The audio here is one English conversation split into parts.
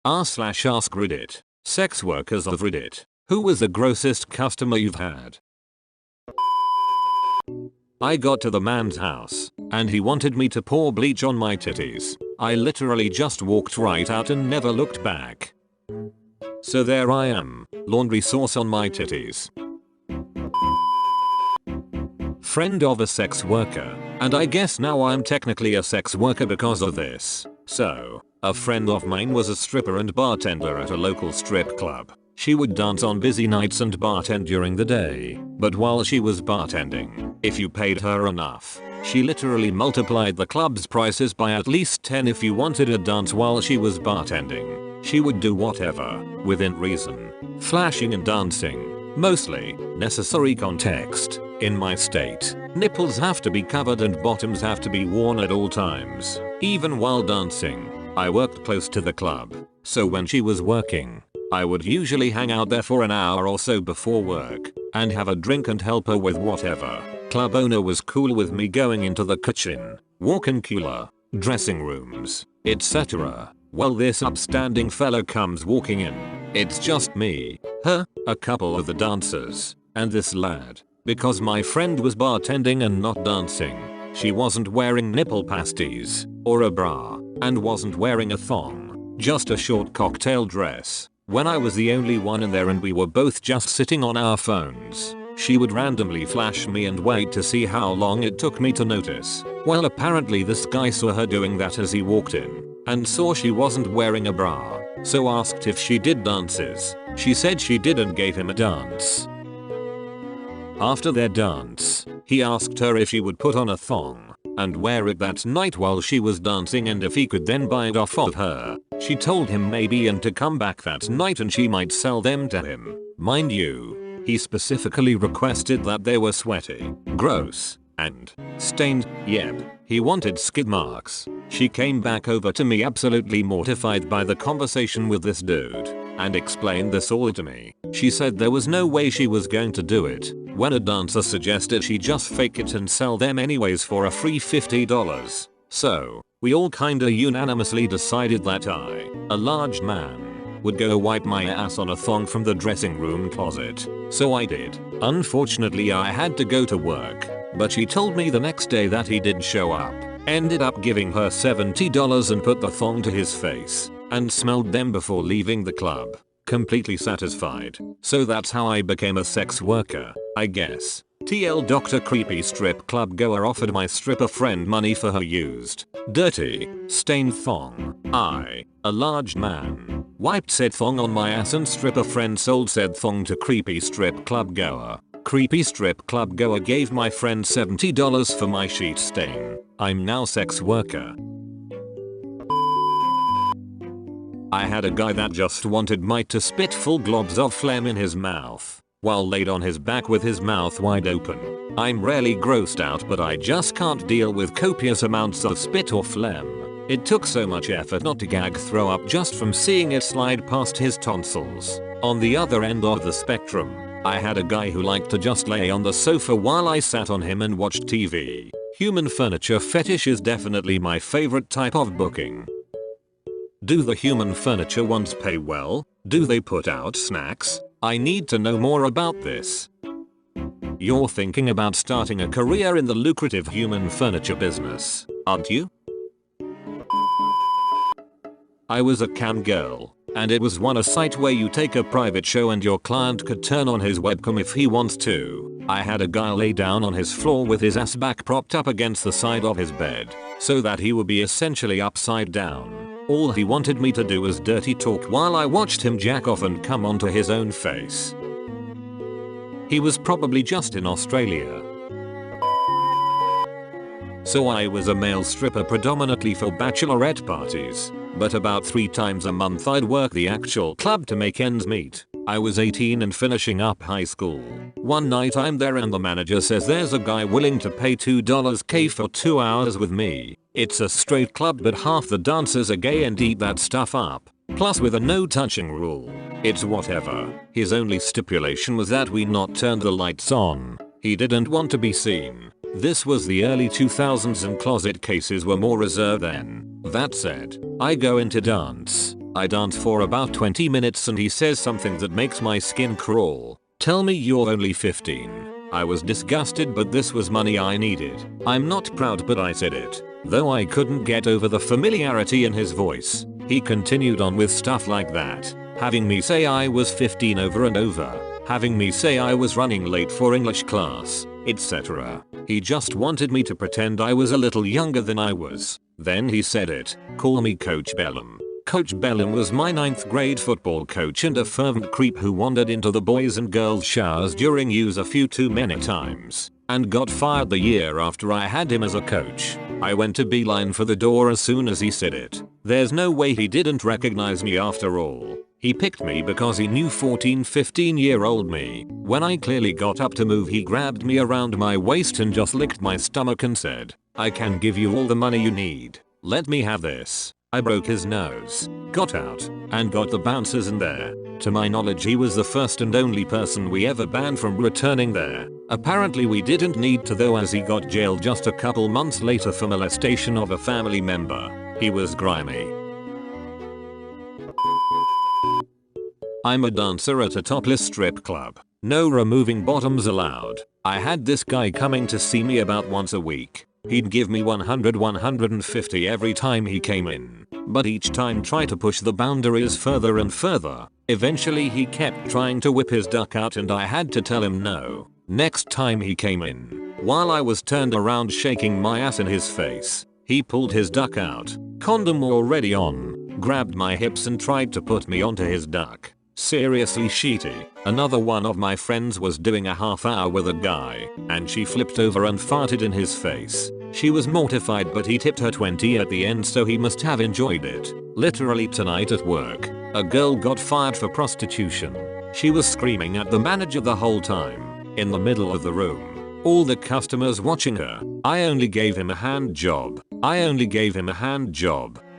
r/AskReddit. Sex workers of Reddit. Who was the grossest customer you've had? I got to the man's house, and he wanted me to pour bleach on my titties. I literally just walked right out and never looked back. So there I am, laundry sauce on my titties. Friend of a sex worker, and I guess now I'm technically a sex worker because of this. So, a friend of mine was a stripper and bartender at a local strip club. She would dance on busy nights and bartend during the day, but while she was bartending, if you paid her enough, she literally multiplied the club's prices by at least 10 if you wanted a dance while she was bartending. She would do whatever, within reason. Flashing and dancing, mostly, necessary context. In my state, nipples have to be covered and bottoms have to be worn at all times, even while dancing. I worked close to the club, so when she was working, I would usually hang out there for an hour or so before work, and have a drink and help her with whatever. Club owner was cool with me going into the kitchen, walk-in cooler, dressing rooms, etc. Well, this upstanding fella comes walking in. It's just me, her, a couple of the dancers, and this lad. Because my friend was bartending and not dancing, she wasn't wearing nipple pasties, or a bra, and wasn't wearing a thong, just a short cocktail dress. When I was the only one in there and we were both just sitting on our phones, she would randomly flash me and wait to see how long it took me to notice. Well, apparently this guy saw her doing that as he walked in, and saw she wasn't wearing a bra, so asked if she did dances. She said she did and gave him a dance. After their dance, he asked her if she would put on a thong and wear it that night while she was dancing and if he could then buy it off of her. She told him maybe and to come back that night and she might sell them to him. Mind you, he specifically requested that they were sweaty, gross, and stained. Yep, he wanted skid marks. She came back over to me absolutely mortified by the conversation with this dude, and explained this all to me. She said there was no way she was going to do it, when a dancer suggested she just fake it and sell them anyways for a free $50. So, we all kinda unanimously decided that I, a large man, would go wipe my ass on a thong from the dressing room closet. So I did. Unfortunately I had to go to work, but she told me the next day that he did show up. Ended up giving her $70 and put the thong to his face, and smelled them before leaving the club. Completely satisfied. So that's how I became a sex worker, I guess. TL Dr. Creepy strip club goer offered my stripper friend money for her used, dirty, stained thong. I, a large man, wiped said thong on my ass and stripper friend sold said thong to creepy strip club goer. Creepy strip club goer gave my friend $70 for my sheet stain. I'm now sex worker. I had a guy that just wanted me to spit full globs of phlegm in his mouth, while laid on his back with his mouth wide open. I'm rarely grossed out, but I just can't deal with copious amounts of spit or phlegm. It took so much effort not to gag throw up just from seeing it slide past his tonsils. On the other end of the spectrum, I had a guy who liked to just lay on the sofa while I sat on him and watched TV. Human furniture fetish is definitely my favorite type of booking. Do the human furniture ones pay well? Do they put out snacks? I need to know more about this. You're thinking about starting a career in the lucrative human furniture business, aren't you? I was a cam girl, and it was a site where you take a private show and your client could turn on his webcam if he wants to. I had a guy lay down on his floor with his ass back propped up against the side of his bed, so that he would be essentially upside down. All he wanted me to do was dirty talk while I watched him jack off and come onto his own face. He was probably just in Australia. So I was a male stripper predominantly for bachelorette parties, but about 3 times a month I'd work the actual club to make ends meet. I was 18 and finishing up high school. One night I'm there and the manager says there's a guy willing to pay $2K for 2 hours with me. It's a straight club but half the dancers are gay and eat that stuff up. Plus with a no touching rule. It's whatever. His only stipulation was that we not turn the lights on. He didn't want to be seen. This was the early 2000s and closet cases were more reserved then. That said, I go into dance. I dance for about 20 minutes and he says something that makes my skin crawl. Tell me you're only 15. I was disgusted, but this was money I needed. I'm not proud, but I said it. Though I couldn't get over the familiarity in his voice. He continued on with stuff like that. Having me say I was 15 over and over. Having me say I was running late for English class, etc. He just wanted me to pretend I was a little younger than I was. Then he said it. Call me Coach Bellum. Coach Bellum was my 9th grade football coach and a fervent creep who wandered into the boys and girls showers during use a few too many times and got fired the year after I had him as a coach. I went to beeline for the door as soon as he said it. There's no way he didn't recognize me after all. He picked me because he knew 15-year-old me. When I clearly got up to move, he grabbed me around my waist and just licked my stomach and said, "I can give you all the money you need. Let me have this." I broke his nose, got out, and got the bouncers in there. To my knowledge, he was the first and only person we ever banned from returning there. Apparently we didn't need to though, as he got jailed just a couple months later for molestation of a family member. He was grimy. I'm a dancer at a topless strip club. No removing bottoms allowed. I had this guy coming to see me about once a week. He'd give me 100-150 every time he came in, but each time try to push the boundaries further and further. Eventually he kept trying to whip his duck out and I had to tell him no. Next time he came in, while I was turned around shaking my ass in his face, he pulled his duck out, condom already on, grabbed my hips and tried to put me onto his duck. Seriously sheety. Another one of my friends was doing a half hour with a guy, and she flipped over and farted in his face. She was mortified, but he tipped her 20 at the end, so he must have enjoyed it. Literally tonight at work, a girl got fired for prostitution. She was screaming at the manager the whole time, in the middle of the room. All the customers watching her. I only gave him a hand job.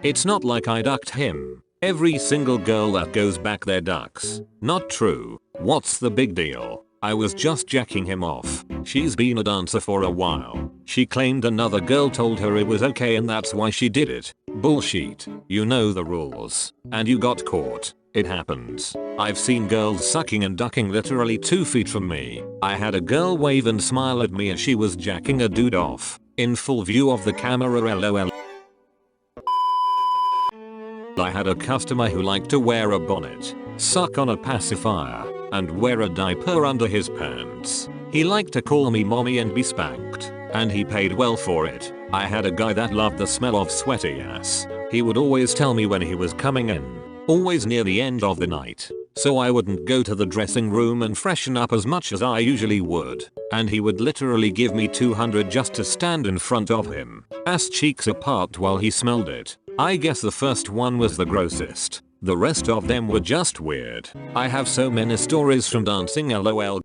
It's not like I ducked him. Every single girl that goes back there ducks. Not true. What's the big deal? I was just jacking him off. She's been a dancer for a while. She claimed another girl told her it was okay and that's why she did it. Bullshit. You know the rules. And you got caught. It happens. I've seen girls sucking and ducking literally 2 feet from me. I had a girl wave and smile at me as she was jacking a dude off. In full view of the camera, lol. I had a customer who liked to wear a bonnet, suck on a pacifier, and wear a diaper under his pants. He liked to call me mommy and be spanked, and he paid well for it. I had a guy that loved the smell of sweaty ass. He would always tell me when he was coming in, always near the end of the night, so I wouldn't go to the dressing room and freshen up as much as I usually would, and he would literally give me 200 just to stand in front of him, ass cheeks apart while he smelled it. I guess the first one was the grossest. The rest of them were just weird. I have so many stories from dancing, lol.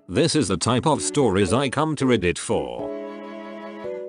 This is the type of stories I come to Reddit for.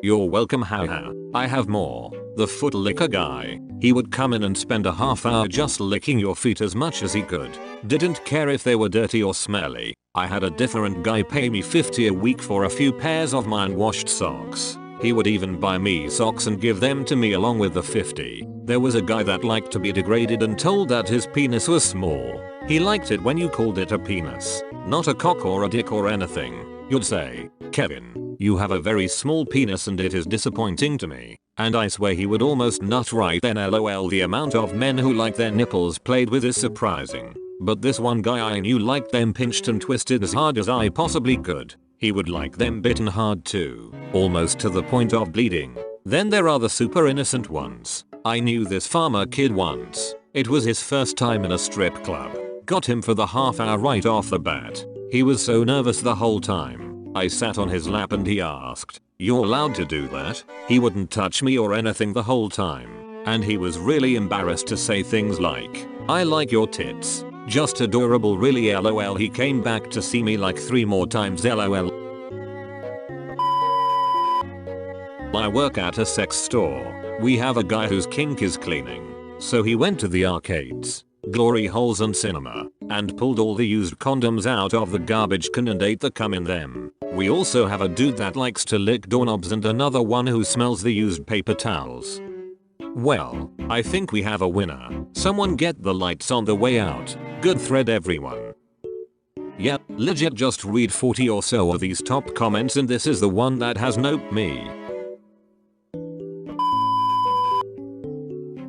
You're welcome, haha. I have more. The foot licker guy. He would come in and spend a half hour just licking your feet as much as he could. Didn't care if they were dirty or smelly. I had a different guy pay me 50 a week for a few pairs of my unwashed socks. He would even buy me socks and give them to me along with the 50. There was a guy that liked to be degraded and told that his penis was small. He liked it when you called it a penis, not a cock or a dick or anything. You'd say, "Kevin, you have a very small penis and it is disappointing to me." And I swear he would almost nut right then, lol. The amount of men who like their nipples played with is surprising. But this one guy I knew liked them pinched and twisted as hard as I possibly could. He would like them bitten hard too, almost to the point of bleeding. Then there are the super innocent ones. I knew this farmer kid once. It was his first time in a strip club. Got him for the half hour right off the bat. He was so nervous the whole time. I sat on his lap and he asked, "You're allowed to do that?" He wouldn't touch me or anything the whole time. And he was really embarrassed to say things like, "I like your tits." Just adorable, really, lol. He came back to see me like 3 more times, lol. I work at a sex store. We have a guy whose kink is cleaning. So he went to the arcades, glory holes and cinema, and pulled all the used condoms out of the garbage can and ate the cum in them. We also have a dude that likes to lick doorknobs and another one who smells the used paper towels. Well, I think we have a winner. Someone get the lights on the way out. Good thread everyone. Yep, legit just read 40 or so of these top comments and this is the one that has noped me.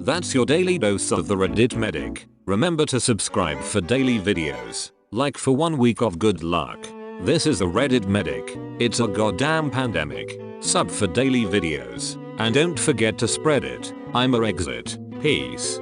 That's your daily dose of the Reddit medic. Remember to subscribe for daily videos. Like for 1 week of good luck. This is the Reddit medic. It's a goddamn pandemic. Sub for daily videos. And don't forget to spread it. I'm AskReddit. Peace.